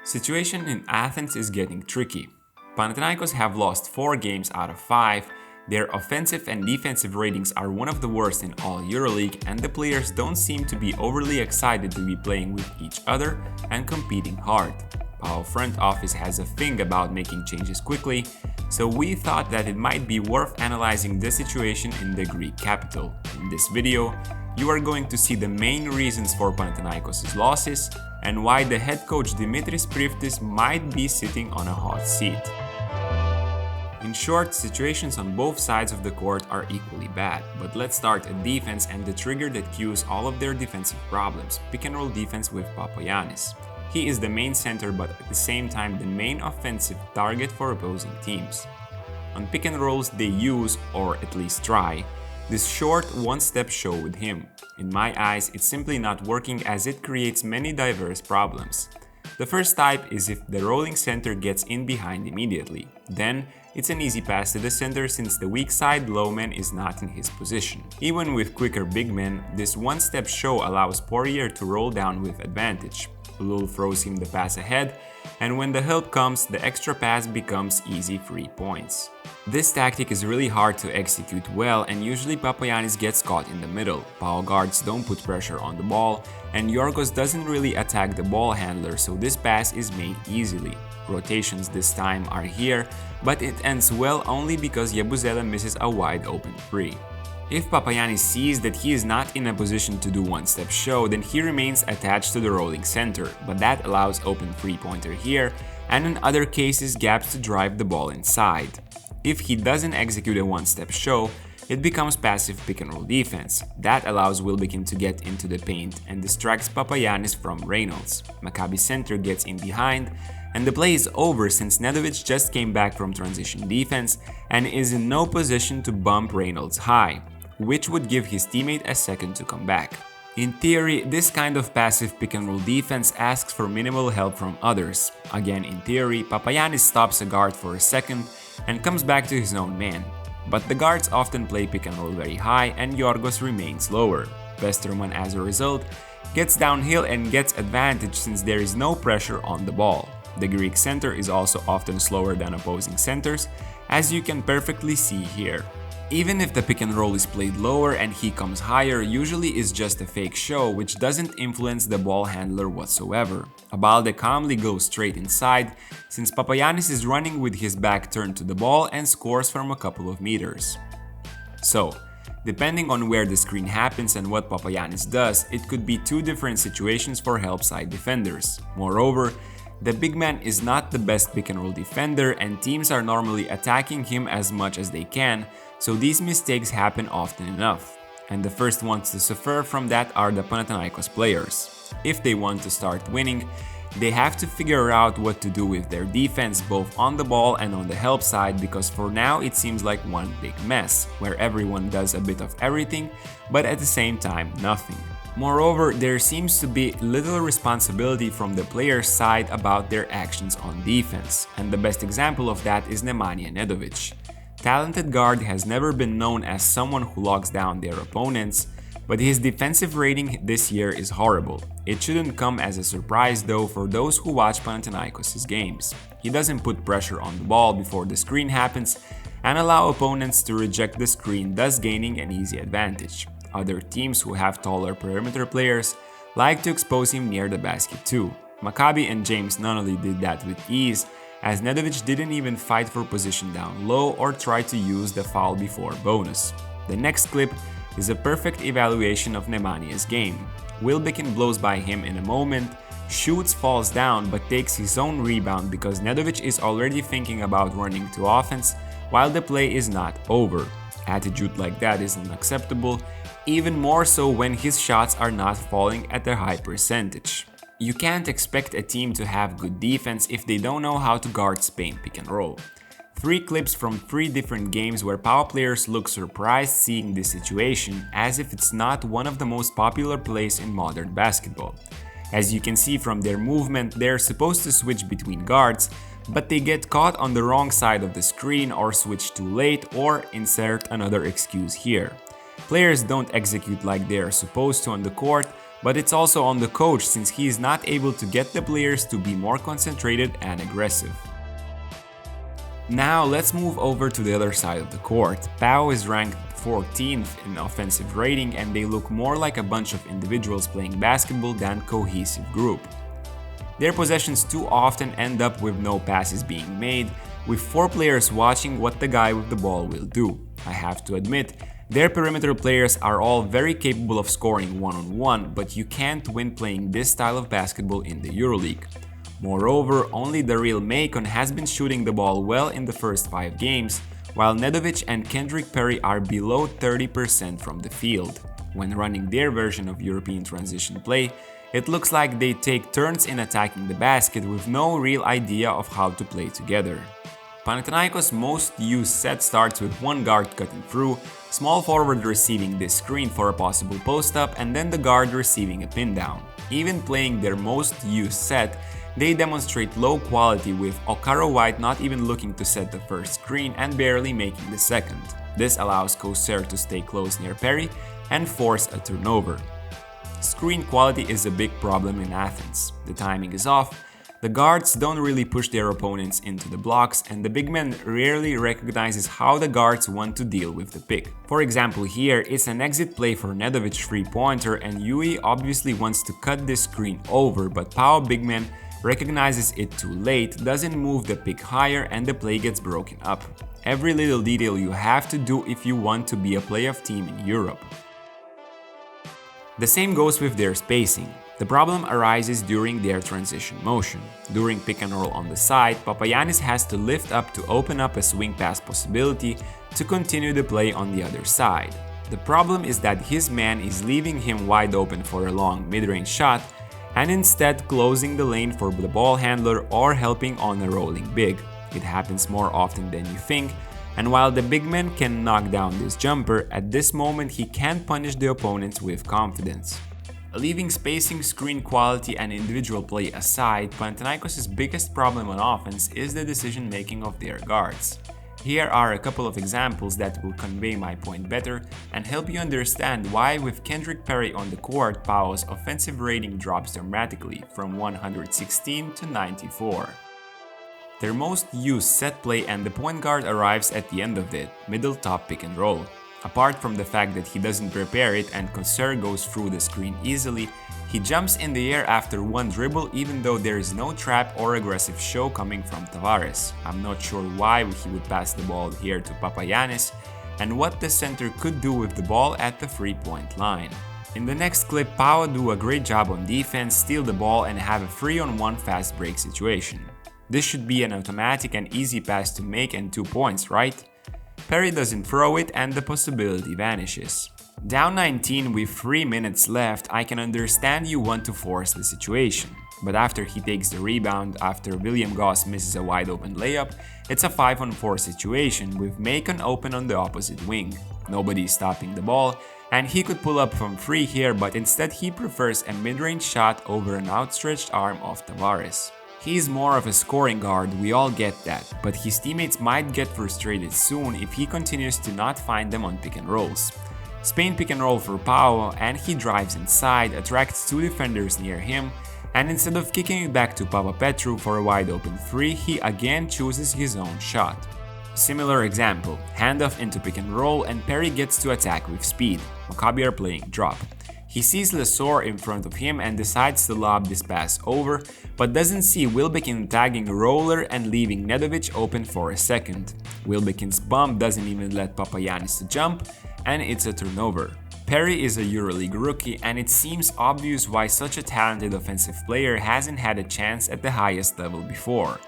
Situation in Athens is getting tricky. Panathinaikos have lost 4 games out of 5, their offensive and defensive ratings are one of the worst in all EuroLeague, and the players don't seem to be overly excited to be playing with each other and competing hard. Our front office has a thing about making changes quickly, so we thought that it might be worth analyzing the situation in the Greek capital. In this video, you are going to see the main reasons for Panathinaikos' losses and why the head coach Dimitris Priftis might be sitting on a hot seat. In short, situations on both sides of the court are equally bad, but let's start at defense and the trigger that cues all of their defensive problems, pick-and-roll defense with Papagiannis. He is the main center but at the same time the main offensive target for opposing teams. On pick-and-rolls they use, or at least try, this short one-step show with him. In my eyes, it's simply not working as it creates many diverse problems. The first type is if the rolling center gets in behind immediately. Then, it's an easy pass to the center since the weak side low man is not in his position. Even with quicker big men, this one-step show allows Poirier to roll down with advantage. Lul throws him the pass ahead, and when the help comes, the extra pass becomes easy 3 points. This tactic is really hard to execute well, and usually Papagiannis gets caught in the middle. Power guards don't put pressure on the ball, and Yorgos doesn't really attack the ball handler, so this pass is made easily. Rotations this time are here, but it ends well only because Yabusele misses a wide open 3. If Papagiannis sees that he is not in a position to do one-step show, then he remains attached to the rolling center, but that allows open 3-pointer here, and in other cases gaps to drive the ball inside. If he doesn't execute a one-step show, it becomes passive pick-and-roll defense. That allows Wilbekin to get into the paint and distracts Papagiannis from Reynolds. Maccabi center gets in behind, and the play is over since Nedovic just came back from transition defense and is in no position to bump Reynolds high, which would give his teammate a second to come back. In theory, this kind of passive pick-and-roll defense asks for minimal help from others. Again, in theory, Papagiannis stops a guard for a second and comes back to his own man. But the guards often play pick-and-roll very high and Yorgos remains lower. Westerman, as a result, gets downhill and gets advantage since there is no pressure on the ball. The Greek center is also often slower than opposing centers, as you can perfectly see here. Even if the pick and roll is played lower and he comes higher, usually is just a fake show which doesn't influence the ball handler whatsoever. Abalde calmly goes straight inside since Papagiannis is running with his back turned to the ball and scores from a couple of meters. So, depending on where the screen happens and what Papagiannis does, it could be 2 different situations for help side defenders. Moreover, the big man is not the best pick-and-roll defender and teams are normally attacking him as much as they can, so these mistakes happen often enough. And the first ones to suffer from that are the Panathinaikos players. If they want to start winning, they have to figure out what to do with their defense both on the ball and on the help side, because for now it seems like one big mess, where everyone does a bit of everything, but at the same time nothing. Moreover, there seems to be little responsibility from the players' side about their actions on defense, and the best example of that is Nemanja Nedovic. Talented guard has never been known as someone who locks down their opponents, but his defensive rating this year is horrible. It shouldn't come as a surprise though for those who watch Panathinaikos' games. He doesn't put pressure on the ball before the screen happens and allow opponents to reject the screen, thus gaining an easy advantage. Other teams who have taller perimeter players like to expose him near the basket too. Maccabi and James Nunnally did that with ease, as Nedovic didn't even fight for position down low or try to use the foul before bonus. The next clip is a perfect evaluation of Nemanja's game. Wilbekin blows by him in a moment, shoots, falls down, but takes his own rebound because Nedovic is already thinking about running to offense while the play is not over. Attitude like that is unacceptable, even more so when his shots are not falling at a high percentage. You can't expect a team to have good defense if they don't know how to guard Spain pick and roll. 3 clips from 3 different games where power players look surprised seeing this situation, as if it's not one of the most popular plays in modern basketball. As you can see from their movement, they're supposed to switch between guards, but they get caught on the wrong side of the screen or switch too late or insert another excuse here. Players don't execute like they are supposed to on the court, but it's also on the coach since he is not able to get the players to be more concentrated and aggressive. Now let's move over to the other side of the court. PAO is ranked 14th in offensive rating and they look more like a bunch of individuals playing basketball than cohesive group. Their possessions too often end up with no passes being made, with 4 players watching what the guy with the ball will do. I have to admit, their perimeter players are all very capable of scoring one-on-one, but you can't win playing this style of basketball in the EuroLeague. Moreover, only the real Macon has been shooting the ball well in the first 5 games, while Nedovic and Kendrick Perry are below 30% from the field. When running their version of European transition play, it looks like they take turns in attacking the basket with no real idea of how to play together. Panathinaikos' most used set starts with one guard cutting through, small forward receiving this screen for a possible post-up, and then the guard receiving a pin down. Even playing their most used set, they demonstrate low quality with Okaro White not even looking to set the first screen and barely making the second. This allows Koser to stay close near Perry and force a turnover. Screen quality is a big problem in Athens. The timing is off, the guards don't really push their opponents into the blocks, and the big man rarely recognizes how the guards want to deal with the pick. For example, here it's an exit play for Nedovic 3-pointer and Yui obviously wants to cut this screen over, but PAO big man recognizes it too late, doesn't move the pick higher, and the play gets broken up. Every little detail you have to do if you want to be a playoff team in Europe. The same goes with their spacing. The problem arises during their transition motion. During pick and roll on the side, Papagiannis has to lift up to open up a swing pass possibility to continue the play on the other side. The problem is that his man is leaving him wide open for a long mid-range shot and instead closing the lane for the ball handler or helping on a rolling big. It happens more often than you think, and while the big man can knock down this jumper, at this moment he can't punish the opponents with confidence. Leaving spacing, screen quality, and individual play aside, Panathinaikos' biggest problem on offense is the decision making of their guards. Here are a couple of examples that will convey my point better and help you understand why with Kendrick Perry on the court, PAO's offensive rating drops dramatically from 116 to 94. Their most used set play and the point guard arrives at the end of it, middle top pick and roll. Apart from the fact that he doesn't prepare it and Koser goes through the screen easily, he jumps in the air after one dribble even though there is no trap or aggressive show coming from Tavares. I'm not sure why he would pass the ball here to Papagiannis and what the center could do with the ball at the 3-point line. In the next clip, PAO do a great job on defense, steal the ball and have a 3-on-1 fast break situation. This should be an automatic and easy pass to make and 2 points, right? Perry doesn't throw it and the possibility vanishes. Down 19 with 3 minutes left, I can understand you want to force the situation. But after he takes the rebound after William Goss misses a wide open layup, it's a 5-on-4 situation with Macon open on the opposite wing. Nobody is stopping the ball and he could pull up from 3 here, but instead he prefers a mid-range shot over an outstretched arm of Tavares. He's more of a scoring guard, we all get that, but his teammates might get frustrated soon if he continues to not find them on pick and rolls. Spain pick and roll for PAO and he drives inside, attracts 2 defenders near him, and instead of kicking it back to Papapetru for a wide open 3, he again chooses his own shot. Similar example, handoff into pick and roll and Perry gets to attack with speed. Maccabi are playing drop. He sees Lesor in front of him and decides to lob this pass over, but doesn't see Wilbekin tagging Roller and leaving Nedovic open for a second. Wilbekin's bump doesn't even let Papagiannis to jump, and it's a turnover. Perry is a EuroLeague rookie, and it seems obvious why such a talented offensive player hasn't had a chance at the highest level before.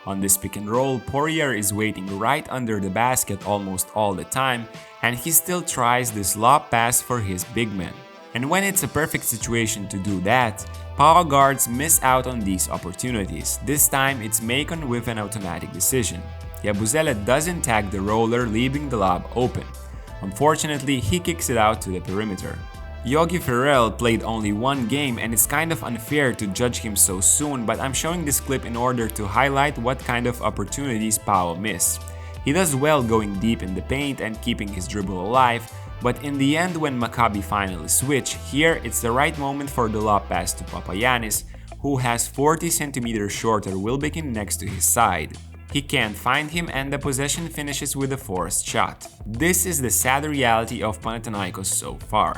On this pick and roll, Poirier is waiting right under the basket almost all the time, and he still tries this lob pass for his big man. And when it's a perfect situation to do that, PAO guards miss out on these opportunities. This time it's Macon with an automatic decision. Yabusele doesn't tag the Roller, leaving the lob open. Unfortunately, he kicks it out to the perimeter. Yogi Ferrell played only 1 game and it's kind of unfair to judge him so soon, but I'm showing this clip in order to highlight what kind of opportunities PAO miss. He does well going deep in the paint and keeping his dribble alive, But in the end, when Maccabi finally switch, here it's the right moment for the lob pass to Papagiannis, who has 40 centimeters shorter Wilbekin next to his side. He can't find him and the possession finishes with a forced shot. This is the sad reality of Panathinaikos so far.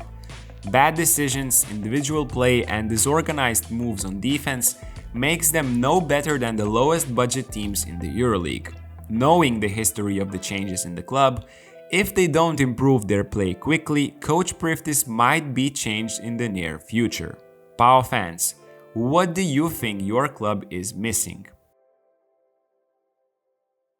Bad decisions, individual play, and disorganized moves on defense makes them no better than the lowest budget teams in the EuroLeague. Knowing the history of the changes in the club, if they don't improve their play quickly, Coach Priftis might be changed in the near future. Pau fans, what do you think your club is missing?